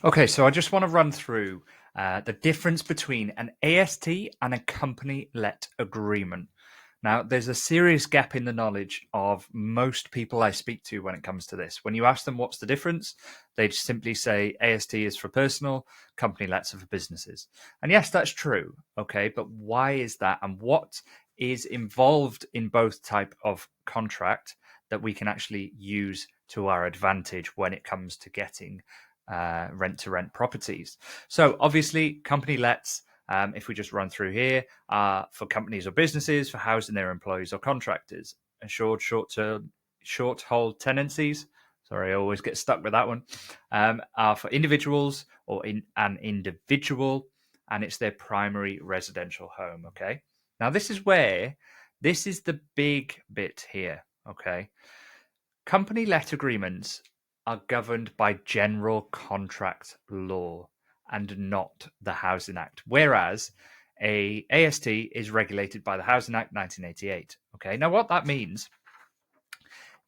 Okay, so I just want to run through the difference between an AST and a company-let agreement. Now, there's a serious gap in the knowledge of most people I speak to when it comes to this. When you ask them what's the difference, they just simply say AST is for personal, company-lets are for businesses. And yes, that's true. Okay, but why is that? And what is involved in both type of contract that we can actually use to our advantage when it comes to getting rent-to-rent properties? So obviously, company lets, if we just run through here, are for companies or businesses for housing their employees or contractors. Assured short-term, short-hold tenancies. Sorry, I always get stuck with that one. Are for individuals or in an individual, and it's their primary residential home. Okay. Now this is the big bit here. Okay. Company let agreements are governed by general contract law and not the Housing Act, whereas a AST is regulated by the Housing Act 1988. Okay, now what that means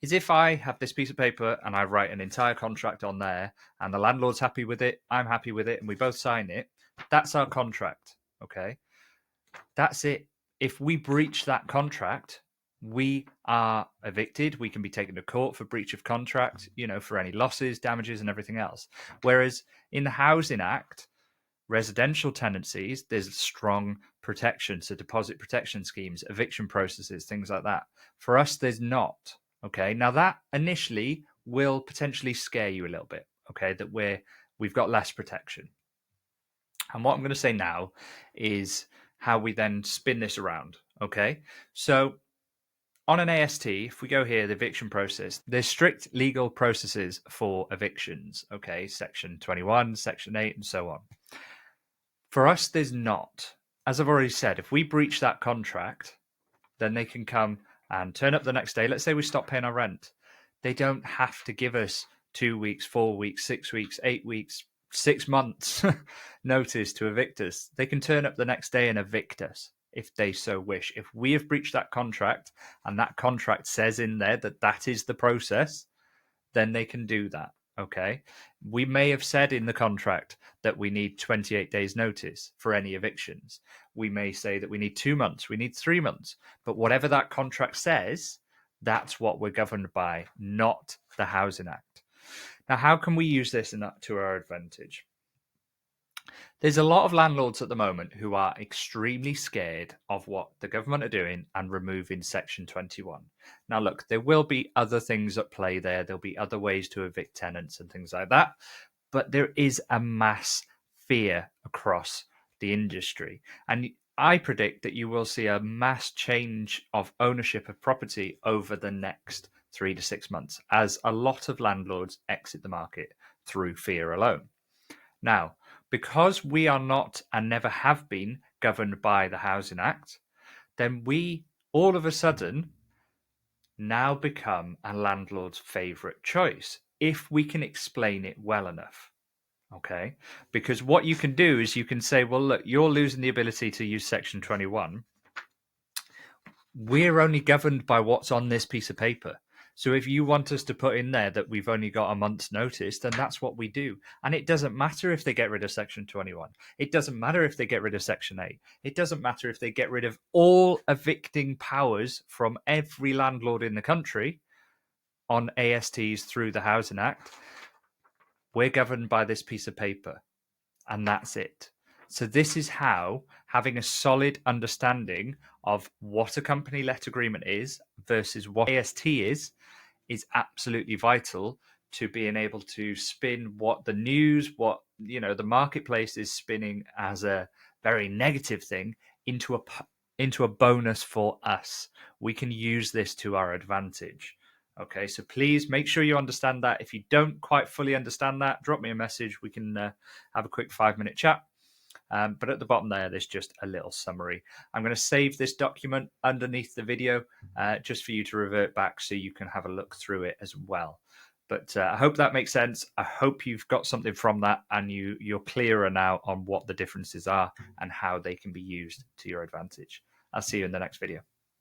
is if I have this piece of paper and I write an entire contract on there and the landlord's happy with it, I'm happy with it, and we both sign it, that's our contract. Okay, that's it. If we breach that contract, we are evicted. We can be taken to court for breach of contract, for any losses, damages, and everything else. Whereas in the Housing Act, residential tenancies, there's strong protection. So deposit protection schemes, eviction processes, things like that. For us, there's not. Okay. Now that initially will potentially scare you a little bit. Okay. That we've got less protection. And what I'm going to say now is how we then spin this around. Okay. So on an AST, if we go here, the eviction process, there's strict legal processes for evictions. Okay. Section 21, Section 8, and so on. For us, there's not. As I've already said, if we breach that contract, then they can come and turn up the next day. Let's say we stop paying our rent. They don't have to give us 2 weeks, 4 weeks, 6 weeks, 8 weeks, 6 months notice to evict us. They can turn up the next day and evict us if they so wish. If we have breached that contract and that contract says in there that that is the process, then they can do that. Okay. We may have said in the contract that we need 28 days notice for any evictions. We may say that we need 2 months, we need 3 months, but whatever that contract says, that's what we're governed by, not the Housing Act. Now, how can we use this to our advantage? There's a lot of landlords at the moment who are extremely scared of what the government are doing and removing Section 21. Now, look, there will be other things at play there. There'll be other ways to evict tenants and things like that. But there is a mass fear across the industry. And I predict that you will see a mass change of ownership of property over the next 3 to 6 months as a lot of landlords exit the market through fear alone. Now, because we are not and never have been governed by the Housing Act, then we all of a sudden now become a landlord's favourite choice if we can explain it well enough. Okay? Because what you can do is you can say, well, look, you're losing the ability to use Section 21. We're only governed by what's on this piece of paper. So if you want us to put in there that we've only got a month's notice, then that's what we do. And it doesn't matter if they get rid of Section 21. It doesn't matter if they get rid of Section 8. It doesn't matter if they get rid of all evicting powers from every landlord in the country on ASTs through the Housing Act. We're governed by this piece of paper, and that's it. So this is how having a solid understanding of what a company let agreement is versus what AST is absolutely vital to being able to spin what the news, what the marketplace is spinning as a very negative thing into a bonus for us. We can use this to our advantage. Okay, so please make sure you understand that. If you don't quite fully understand that, drop me a message. We can have a quick 5-minute chat. But at the bottom there's just a little summary. I'm going to save this document underneath the video just for you to revert back so you can have a look through it as well. But I hope that makes sense. I hope you've got something from that and you're clearer now on what the differences are and how they can be used to your advantage. I'll see you in the next video.